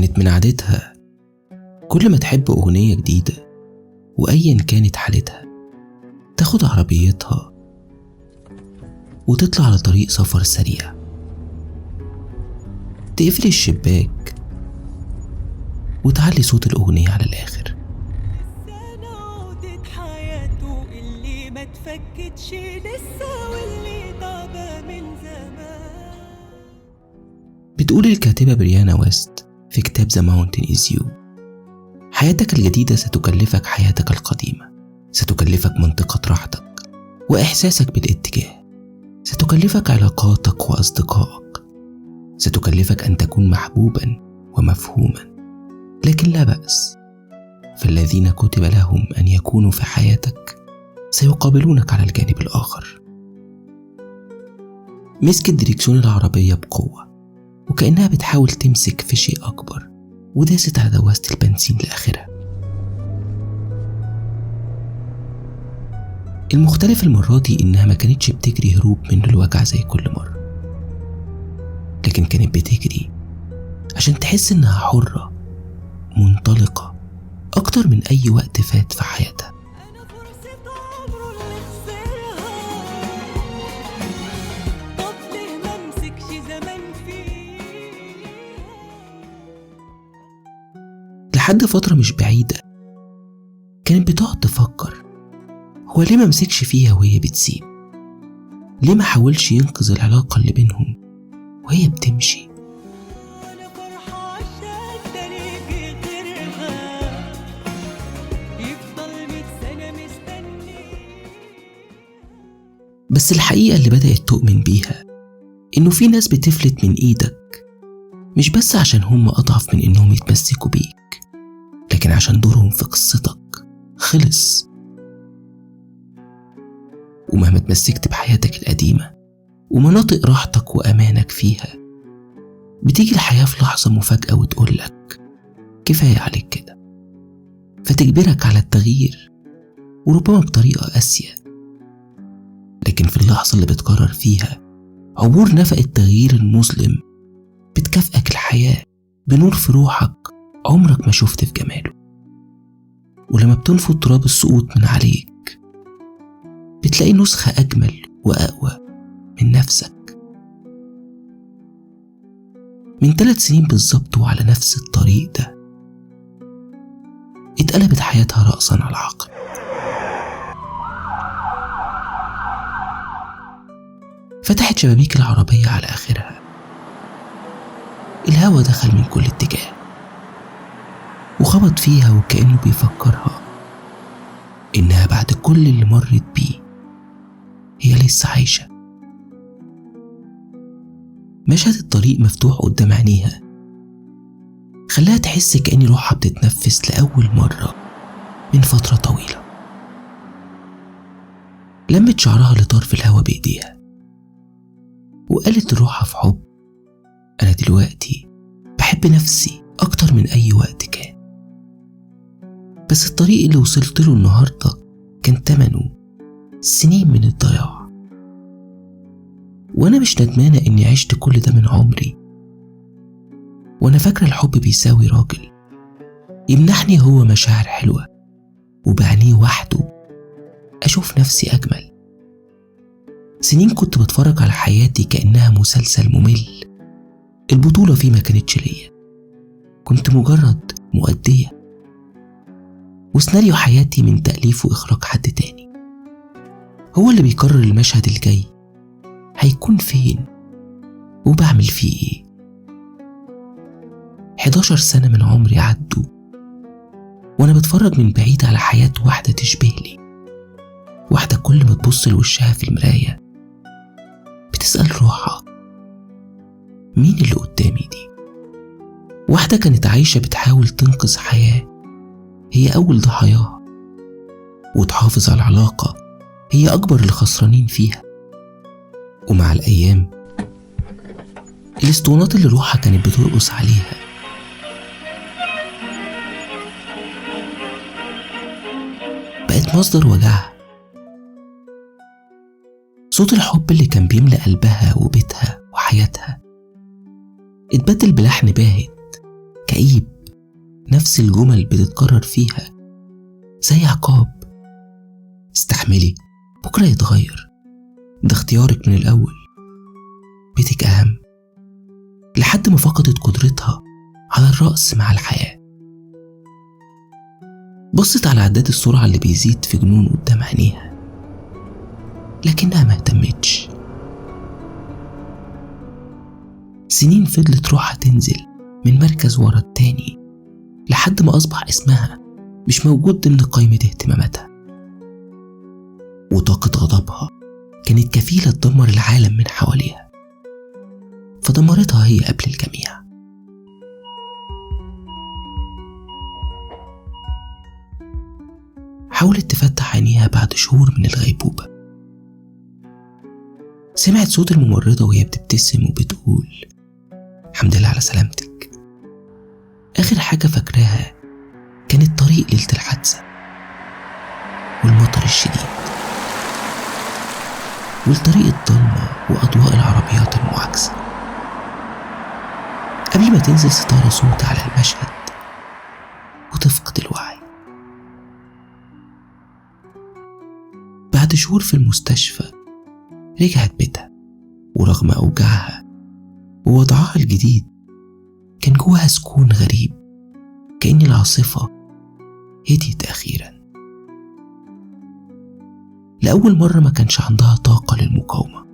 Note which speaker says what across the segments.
Speaker 1: كانت من عادتها كل ما تحب أغنية جديدة وأيا كانت حالتها تاخد عربيتها وتطلع على طريق سفر سريع، تقفل الشباك وتعلي صوت الأغنية على الآخر.
Speaker 2: ما تفكتش لسه واللي ضاع من زمان.
Speaker 1: بتقول الكاتبة بريانا ويست في كتاب The Mountain Is You: حياتك الجديدة ستكلفك حياتك القديمة، ستكلفك منطقة راحتك وإحساسك بالاتجاه، ستكلفك علاقاتك وأصدقائك، ستكلفك أن تكون محبوبا ومفهوما، لكن لا بأس، فالذين كتب لهم أن يكونوا في حياتك سيقابلونك على الجانب الآخر. مسكت دريكسيون العربية بقوة وكأنها بتحاول تمسك في شيء أكبر، وداست على دواسة البنزين لآخرها. المختلف المرة دي إنها ما كانتش بتجري هروب من الوجع زي كل مرة، لكن كانت بتجري عشان تحس إنها حرة منطلقة أكتر من أي وقت فات في حياتها. لحد فترة مش بعيدة كانت بتقعد تفكر هو ليه ما مسكش فيها وهي بتسيب، ليه ما حاولش ينقذ العلاقة اللي بينهم وهي بتمشي. بس الحقيقة اللي بدأت تؤمن بيها إنه في ناس بتفلت من إيدك مش بس عشان هم أضعف من إنهم يتمسكوا بيك، لكن عشان دورهم في قصتك خلص. ومهما تمسكت بحياتك القديمة ومناطق راحتك وأمانك فيها، بتيجي الحياة في لحظة مفاجأة وتقولك كفاية عليك كده، فتجبرك على التغيير وربما بطريقة قاسية. لكن في اللحظة اللي بتقرر فيها عبور نفق التغيير المظلم، بتكافئك الحياة بنور في روحك عمرك ما شفت في جماله. ولما بتنفض تراب السقوط من عليك، بتلاقي نسخة أجمل وأقوى من نفسك. من 3 سنين بالظبط وعلى نفس الطريق ده اتقلبت حياتها رأسا على عقب. فتحت شبابيك العربية على آخرها، الهوا دخل من كل اتجاه وخبط فيها وكأنه بيفكرها إنها بعد كل اللي مرت بيه هي لسه عايشة. مشهد الطريق مفتوح قدام عينيها خلاها تحس كأن روحها بتتنفس لأول مرة من فترة طويلة. لمت شعرها لطرف الهوا بإيديها وقالت لروحها في حب: أنا دلوقتي بحب نفسي أكتر من أي وقت كان، بس الطريق اللي وصلت له النهاردة كان تمنه سنين من الضياع، وأنا مش ندمانة إني عشت كل ده من عمري وأنا فاكرة الحب بيساوي راجل يمنحني هو مشاعر حلوة وبعنيه وحده أشوف نفسي أجمل. سنين كنت بتفرج على حياتي كأنها مسلسل ممل، البطولة فيه ما كانتش ليا، كنت مجرد مؤدية، وسيناريو حياتي من تأليف وإخراج حد تاني هو اللي بيقرر المشهد الجاي هيكون فين وبعمل فيه ايه. 11 سنة من عمري عدوا وانا بتفرج من بعيد على حياة واحدة تشبه لي، واحدة كل ما تبص لوشها في المراية بتسأل روحها مين اللي قدامي دي. واحدة كانت عايشة بتحاول تنقذ حياة هي أول ضحاياها، وتحافظ على العلاقة هي أكبر الخسرانين فيها. ومع الأيام الاسطوانات اللي روحها كانت بترقص عليها بقت مصدر وجعها. صوت الحب اللي كان بيملأ قلبها وبيتها وحياتها اتبدل بلحن باهت كئيب، نفس الجمل بتتكرر فيها زي عقاب. استحملي، بكرة يتغير، ده اختيارك من الأول، بيتك أهم. لحد ما فقدت قدرتها على الرقص مع الحياة. بصت على عداد السرعة اللي بيزيد في جنون قدام عينيها، لكنها ما اهتمتش. سنين فضلت روحها تنزل من مركز ورا التاني لحد ما أصبح اسمها مش موجود ضمن قائمة اهتماماتها. وطاقة غضبها كانت كفيلة تدمر العالم من حواليها، فدمرتها هي قبل الجميع. حاولت تفتح عينيها بعد شهور من الغيبوبة. سمعت صوت الممرضة وهي بتبتسم وبتقول الحمد لله على سلامتك. آخر حاجة فاكراها كانت طريق ليلة الحادثة والمطر الشديد والطريق الضلمة وأضواء العربيات المعاكسة، قبل ما تنزل ستارة صوت على المشهد وتفقد الوعي. بعد شهور في المستشفى رجعت بيتها، ورغم أوجاعها ووضعها الجديد كان جواها سكون غريب، كأن العاصفة هديت أخيرا. لأول مرة ما كانش عندها طاقة للمقاومة،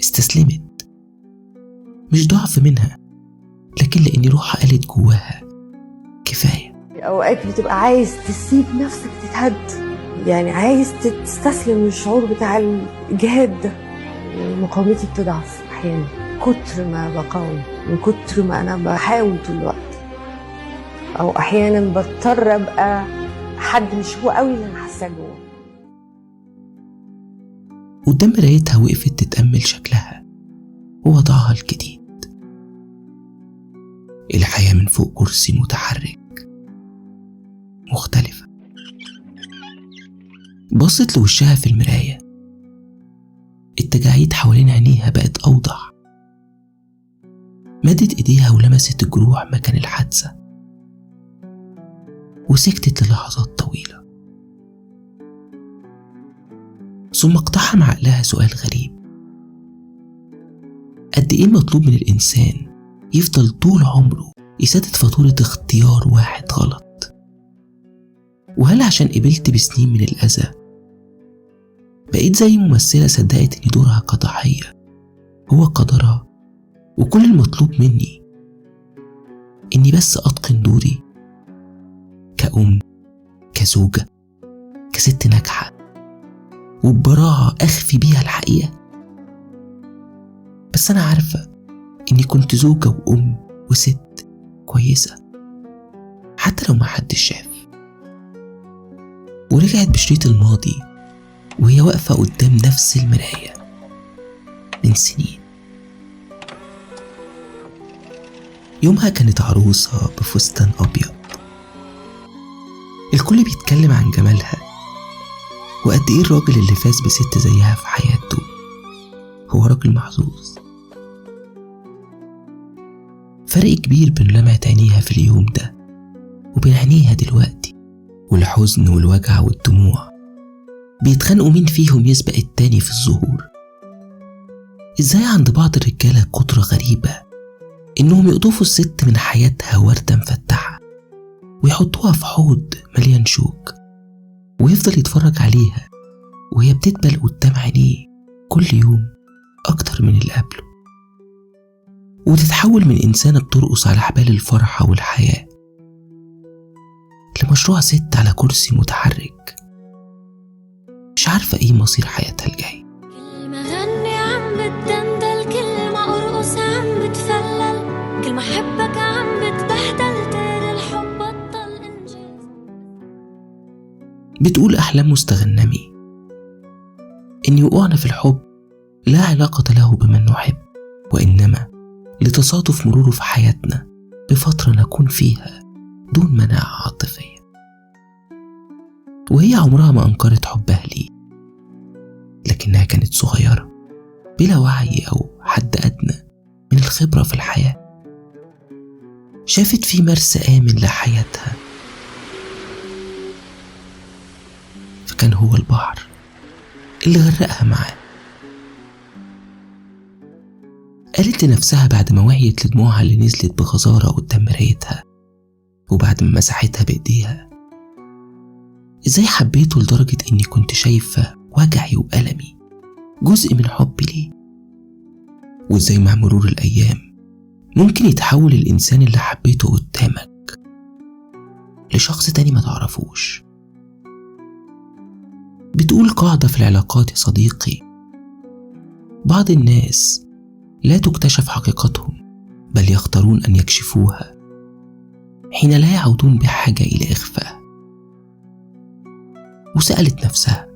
Speaker 1: استسلمت، مش ضعف منها لكن لأن روحها قالت جواها كفاية.
Speaker 3: أوقات بتبقى عايز تسيب نفسك تتهد، يعني عايز تستسلم للشعور بتاع الإجهاد ده. مقاومتي بتضعف أحيانا كتر ما بقاوم، من كتر ما أنا بحاول طول الوقت، أو أحيانا بضطر أبقى حد مش هو قوي اللي أنا حاساه جوه.
Speaker 1: قدام مرايتها وقفت تتأمل شكلها ووضعها الجديد، الحياة من فوق كرسي متحرك مختلفة. بصت لوشها في المراية، التجاعيد حوالين عينيها بقت أوضح. مدت إيديها ولمست الجروح مكان الحادثة وسكتت للحظات طويلة، ثم اقتحم عقلها سؤال غريب: قد إيه مطلوب من الإنسان يفضل طول عمره يسدد فاتورة اختيار واحد غلط؟ وهل عشان قبلت بسنين من الأذى بقيت زي ممثلة صدقت إن دورها كضحية هو قدرها، وكل المطلوب مني إني بس أتقن دوري كأم، كزوجة، كست ناجحة، وببراعة أخفي بيها الحقيقة؟ بس أنا عارفة إني كنت زوجة وأم وست كويسة حتى لو ما حدش شاف. ورجعت بشريط الماضي وهي واقفة قدام نفس المراية من سنين. يومها كانت عروسة بفستان أبيض، الكل بيتكلم عن جمالها وقد إيه الراجل اللي فاز بست زيها في حياته هو راجل محظوظ. فرق كبير بين لمعة عينيها في اليوم ده وبين عينيها دلوقتي، والحزن والوجع والدموع بيتخانقوا مين فيهم يسبق التاني في الظهور. ازاي عند بعض الرجالة قدرة غريبة انهم يقطفوا الست من حياتها وردة مفتحة ويحطوها في حوض مليان شوك، ويفضل يتفرج عليها وهي بتدبل قدام عينيه كل يوم اكتر من اللي قبله، وتتحول من إنسانة بترقص على حبال الفرحة والحياة لمشروع ست على كرسي متحرك مش عارفة ايه مصير حياتها الجاي.
Speaker 4: كلمة غني عم بتدندل، كلمة أرقص عم بتفلل، كلمة حبك عم بتبهدل، تاني الحب بطل إنجاز.
Speaker 1: بتقول أحلام مستغنمي إن وقوعنا في الحب لا علاقة له بمن نحب، وإنما لتصادف مروره في حياتنا بفترة نكون فيها دون مناعة عاطفية. وهي عمرها ما أنكرت حبها ليه، لكنها كانت صغيرة بلا وعي أو حد أدنى من الخبرة في الحياة. شافت فيه مرسى آمن لحياتها، فكان هو البحر اللي غرقها معاه. قالت لنفسها بعد ما وعيت لدموعها اللي نزلت بغزارة قدام مرايتها وبعد ما مسحتها بإيديها: إزاي حبيته لدرجة إني كنت شايفة وجعي وألمي جزء من حبي ليه، وإزاي مع مرور الأيام ممكن يتحول الإنسان اللي حبيته قدامك لشخص تاني ما تعرفوش. بتقول قاعدة في العلاقات يا صديقي: بعض الناس لا تكتشف حقيقتهم بل يختارون أن يكشفوها حين لا يعودون بحاجة إلى إخفاء. وسألت نفسها: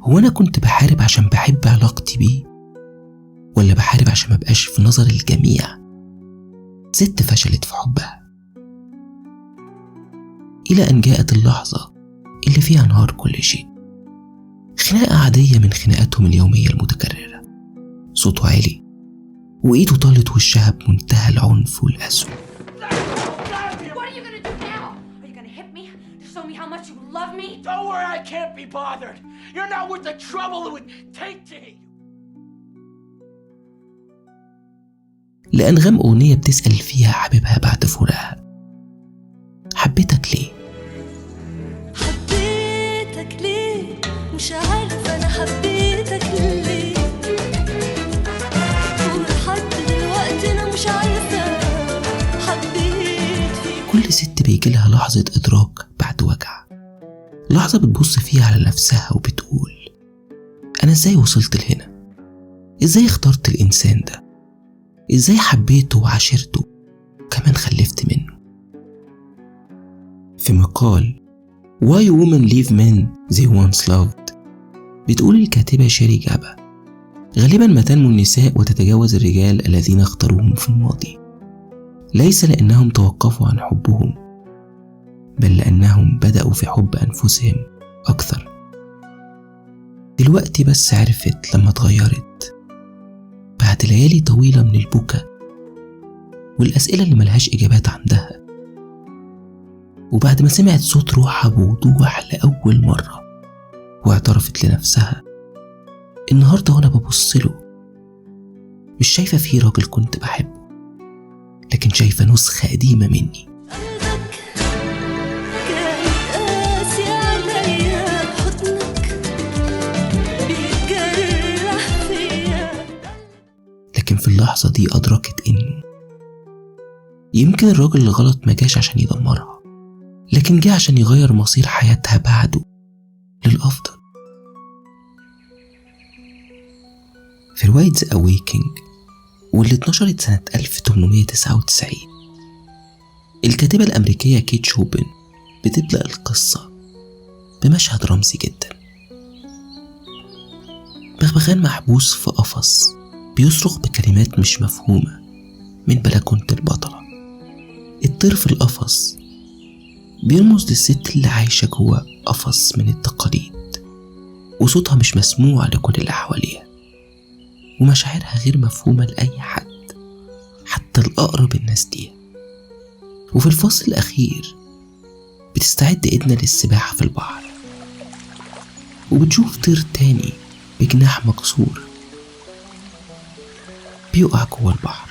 Speaker 1: هو أنا كنت بحارب عشان بحب علاقتي بيه، ولا بحارب عشان مبقاش في نظر الجميع ست فشلت في حبها؟ إلى أن جاءت اللحظة اللي فيها انهار كل شيء. خناقة عادية من خناقاتهم اليومية المتكررة، صوته عالي وإيده طالت وشها بمنتهى العنف والقسوة.
Speaker 5: Don't worry, I can't be bothered. You're not worth the trouble it would take to hate you.
Speaker 1: لأنغام أغنية بتسأل فيها حبيبها بعد فراقها: حبيتك ليه؟
Speaker 4: حبيتك ليه؟ مش عارفة أنا حبيتك ليه، ولحد دلوقتي أنا مش عارفة حبيت فيك.
Speaker 1: كل ست بيجيلها لحظة إدراك بعد وجع، لحظة بتبص فيها على نفسها وبتقول: أنا إزاي وصلت لهنا؟ إزاي اخترت الإنسان ده؟ إزاي حبيته وعاشرته وكمان خلفت منه؟ في مقال Why Women Leave Men They Once Loved بتقول الكاتبة شيري جابا: غالبا ما تنمو النساء وتتجاوز الرجال الذين اختاروهم في الماضي، ليس لأنهم توقفوا عن حبهم، بل لأنهم بدأوا في حب أنفسهم أكثر. دلوقتي بس عرفت لما اتغيرت بعد ليالي طويلة من البكاء والأسئلة اللي ملهاش إجابات عندها، وبعد ما سمعت صوت روحها بوضوح لأول مرة واعترفت لنفسها: النهاردة وأنا ببصله مش شايفة فيه راجل كنت بحبه، لكن شايفة نسخة قديمة مني. لكن في اللحظة دي أدركت إنه يمكن الراجل اللي غلط ما جاش عشان يدمرها، لكن جه عشان يغير مصير حياتها بعده للأفضل. في رواية The Awakening واللي اتنشرت سنة 1899، الكاتبة الأمريكية كيت شوبن بتبدأ القصة بمشهد رمزي جدا. بغبغان محبوس في قفص بيصرخ بكلمات مش مفهومة من بلكونة البطلة. الطير في القفص بيرمز للست اللي عايشة جوا قفص من التقاليد، وصوتها مش مسموع لكل اللي حواليها، ومشاعرها غير مفهومة لأي حد حتى الأقرب الناس ليها. وفي الفصل الأخير بتستعد إيدنا للسباحة في البحر، وبتشوف طير تاني بجناح مكسور بيقع جوه البحر.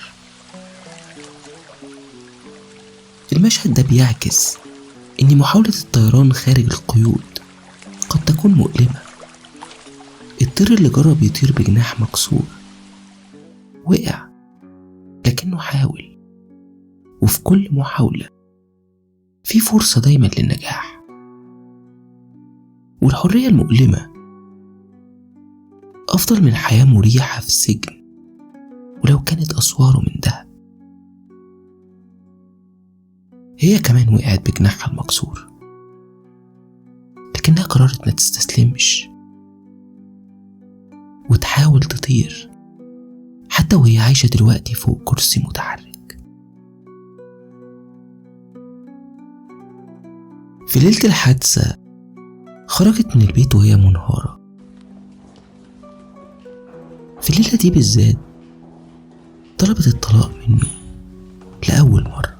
Speaker 1: المشهد ده بيعكس إن محاولة الطيران خارج القيود قد تكون مؤلمة. الطير اللي جرب يطير بجناح مكسور وقع، لكنه حاول، وفي كل محاولة في فرصة دايما للنجاح. والحرية المؤلمة أفضل من حياة مريحة في السجن ولو كانت أسواره من دهب. هي كمان وقعت بجناحها المكسور، لكنها قررت ما تستسلمش وتحاول تطير حتى وهي عايشة دلوقتي فوق كرسي متحرك. في ليلة الحادثة خرجت من البيت وهي منهارة. في الليلة دي بالذات طلبت الطلاق منه لأول مرة.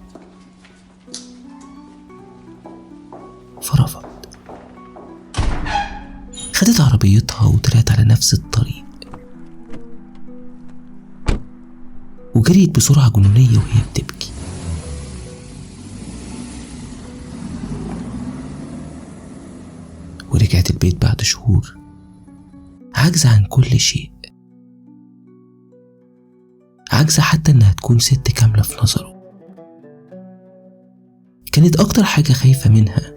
Speaker 1: خدت عربيتها وطلعت على نفس الطريق، وجريت بسرعة جنونية وهي بتبكي. ورجعت البيت بعد شهور عاجزة عن كل شيء، عاجزة حتى انها تكون ست كاملة في نظره. كانت اكتر حاجة خايفة منها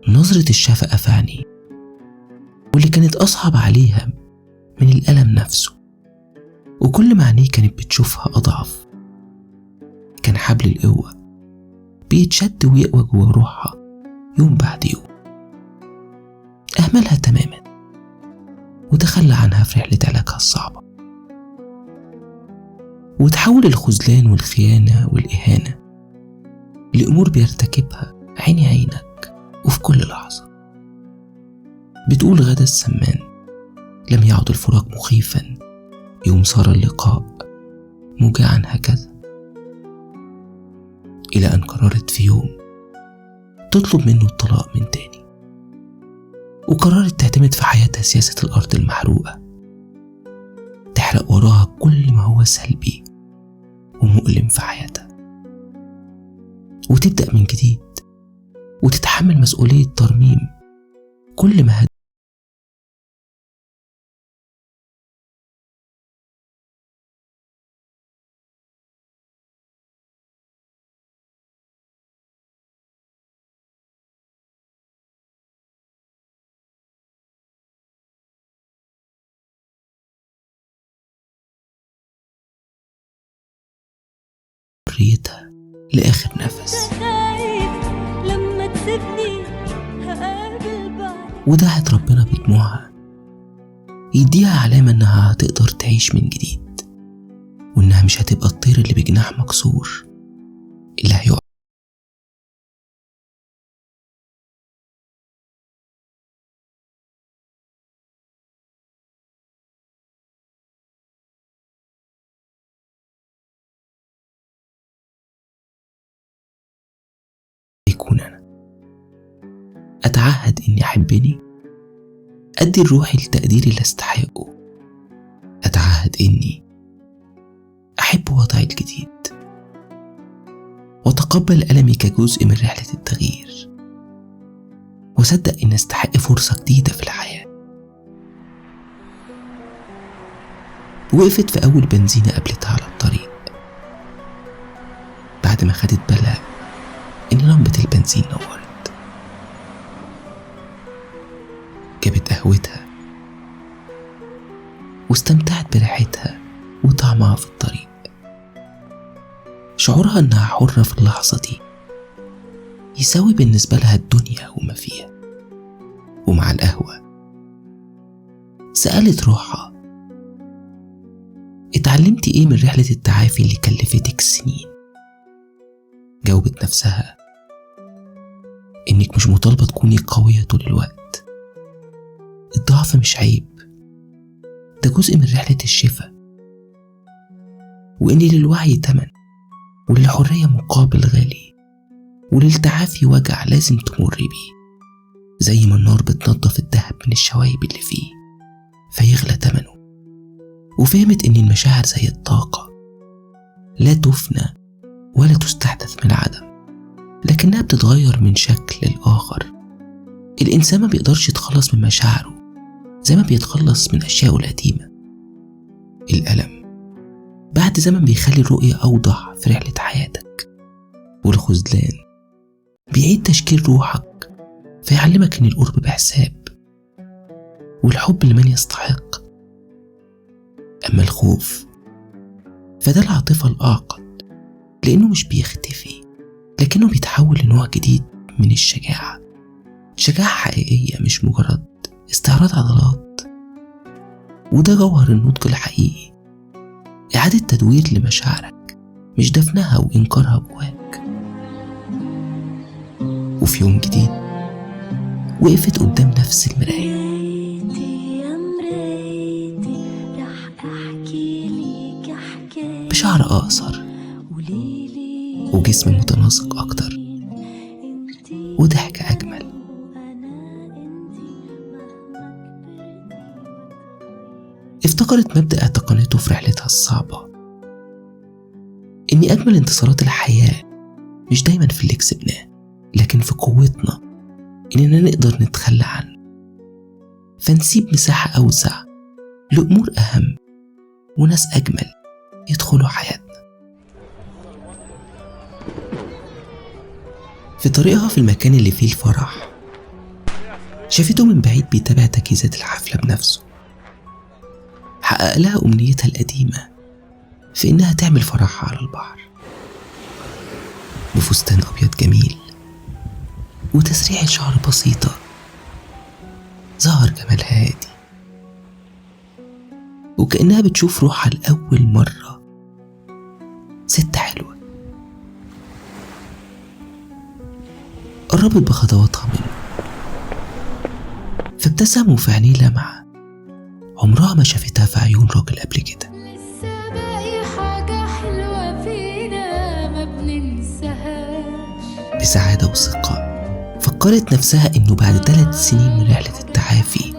Speaker 1: نظرة الشفقة في عينيه، واللي كانت اصعب عليها من الألم نفسه. وكل ما عينيه كانت بتشوفها اضعف، كان حبل القوة بيتشد ويقوى جوا روحها يوم بعد يوم. اهملها تماما وتخلى عنها في رحلة علاجها الصعبة، وتحول الخذلان والخيانة والإهانة لأمور بيرتكبها عيني عينك وفي كل لحظة. بتقول غدا السمان: لم يعد الفراق مخيفا يوم صار اللقاء موجعا هكذا. إلى أن قررت في يوم تطلب منه الطلاق من تاني، وقررت تعتمد في حياتها سياسة الأرض المحروقة، تحرق وراها كل ما هو سلبي ومؤلم في حياتها، وتبدأ من جديد وتتحمل مسؤولية ترميم كل ما حريتها لآخر نفس.
Speaker 4: لما تسيبني هقابل بعد.
Speaker 1: ودعت ربنا بدموعها يديها علامة انها هتقدر تعيش من جديد، وانها مش هتبقى الطير اللي بجناح مكسور اللي هيقع. يكون أنا أتعهد إني أحبني، أدي الروح التقدير اللي أستحقه، أتعهد إني أحب وضعي الجديد، وأتقبل ألمي كجزء من رحلة التغيير، وأصدق إني أستحق فرصة جديدة في الحياة. وقفت في أول بنزينة قابلتها على الطريق بعد ما خدت بالها إن لمبة البنزين نورت. جابت قهوتها واستمتعت بريحتها وطعمها في الطريق. شعورها إنها حرة في اللحظة دي يساوي بالنسبة لها الدنيا وما فيها. ومع القهوة سألت روحها: اتعلمتي إيه من رحلة التعافي اللي كلفتك سنين؟ جاوبت نفسها إنك مش مطالبة تكوني قوية طول الوقت. الضعف مش عيب، ده جزء من رحلة الشفاء، وإن للوعي تمن، وللحرية مقابل غالي، وللتعافي وجع لازم تمر بيه، زي ما النار بتنضف الدهب من الشوايب اللي فيه فيغلى تمنه. وفهمت إن المشاعر زي الطاقة، لا تفنى ولا تستحدث من العدم، لكنها بتتغير من شكل لآخر. الإنسان ما بيقدرش يتخلص من مشاعره زي ما بيتخلص من أشياءه القديمة. الألم بعد زمن بيخلي الرؤية أوضح في رحلة حياتك، والخذلان بيعيد تشكيل روحك فيعلمك إن القرب بحساب، والحب لمن يستحق. أما الخوف فده العاطفة الأعقد، لأنه مش بيختفي لكنه بيتحول لنوع جديد من الشجاعة، شجاعة حقيقية مش مجرد استعراض عضلات. وده جوهر النضج الحقيقي، إعادة تدوير لمشاعرك مش دفنها وإنكارها جواك. وفي يوم جديد وقفت قدام نفس المراية بشعر أقصر وجسم متناسق أكتر وضحك أجمل. افتكرت مبدأ اعتقنته في رحلتها الصعبة، إن أجمل انتصارات الحياة مش دايما في اللي كسبناه، لكن في قوتنا إننا نقدر نتخلى عنه، فنسيب مساحة أوسع لأمور أهم وناس أجمل يدخلوا حياتنا. في طريقها في المكان اللي فيه الفرح شافته من بعيد بيتابع تجهيزات الحفلة بنفسه. حقق لها أمنيتها القديمة في إنها تعمل فرحها على البحر بفستان أبيض جميل وتسريحة شعر بسيطة، ظهر جمالها هادي وكأنها بتشوف روحها لأول مرة. ست حلوة قربت بخطواتها منه، فابتسم وفي عينيه لمعة عمرها ما شافتها في عيون راجل قبل كده.
Speaker 4: لسه باقي حاجة حلوة فينا ما بننساهاش.
Speaker 1: بسعادة وثقة فكرت نفسها إنه بعد 3 سنين من رحلة التعافي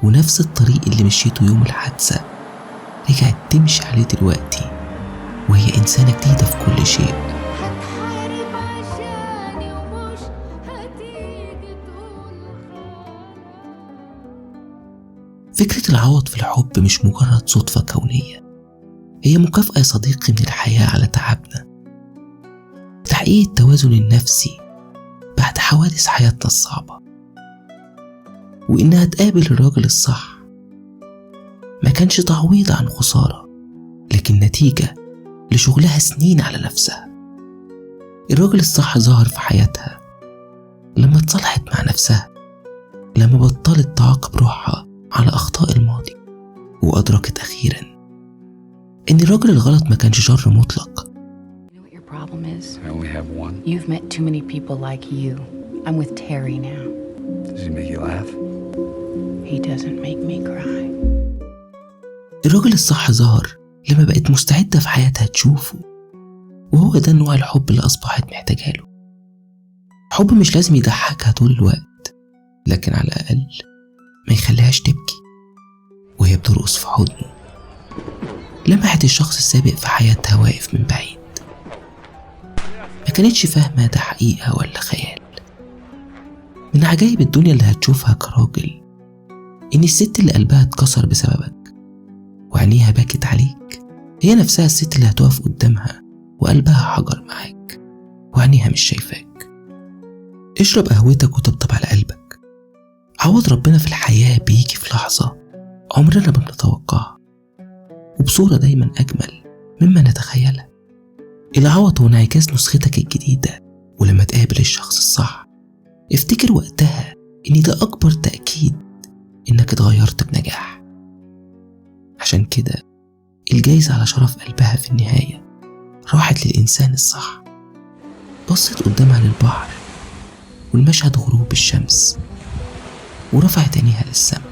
Speaker 1: ونفس الطريق اللي مشيته يوم الحادثة رجعت تمشي عليه دلوقتي، وهي إنسانة جديدة في كل شيء.
Speaker 4: هتحارب عشاني ومش هتيجي تقول
Speaker 1: فكرة العوض في الحب مش مجرد صدفة كونية، هي مكافأة يا صديقي من الحياة على تعبنا، تحقيق التوازن النفسي بعد حوادث حياتنا الصعبة، وإنها تقابل الراجل الصح ما كانش تعويض عن خسارة، لكن نتيجة لشغلها سنين على نفسها. الراجل الصح ظهر في حياتها لما اتصالحت مع نفسها، لما بطلت تعاقب روحها على أخطاء الماضي، وأدركت أخيرا إن الراجل الغلط ما كانش شر مطلق.
Speaker 6: You know what your problem is?
Speaker 7: I only have one.
Speaker 6: You've met too many people like you. I'm with Terry now.
Speaker 7: Does he make you laugh?
Speaker 6: He doesn't make me cry.
Speaker 1: الراجل الصح ظهر لما بقت مستعدة في حياتها تشوفه، وهو ده نوع الحب اللي أصبحت محتاجة له. حب مش لازم يضحكها طول الوقت، لكن على الأقل ما يخليهاش تبكي وهي بترقص في حضنه. لمحت الشخص السابق في حياتها واقف من بعيد، ما كانتش فاهمة ده حقيقة ولا خيال. من عجائب الدنيا اللي هتشوفها كراجل إن الست اللي قلبها اتكسر بسببك وعينيها باكت عليك هي نفسها الست اللي هتقف قدامها وقلبها حجر معاك وعينيها مش شايفاك. اشرب قهوتك وطبطب على قلبك. عوض ربنا في الحياة بيجي في لحظة عمرنا ما بنتوقعها، وبصورة دايما أجمل مما نتخيلها. العوض هو انعكاس نسختك الجديدة، ولما تقابل الشخص الصح افتكر وقتها إن ده أكبر تأكيد إنك اتغيرت بنجاح. عشان كده الجايزة على شرف قلبها في النهاية راحت للإنسان الصح. بصت قدامها للبحر والمشهد غروب الشمس، ورفعت عينيها للسماء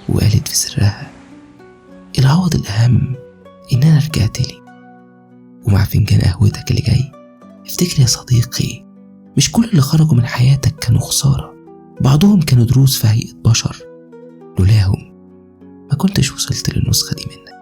Speaker 1: وقالت في سرها: العوض الأهم إن أنا رجعت لي. ومع فنجان قهوتك اللي جاي افتكر يا صديقي، مش كل اللي خرجوا من حياتك كانوا خسارة، بعضهم كانوا دروس في هيئة بشر لولاهم ما كنتش وصلت للنسخة دي منك.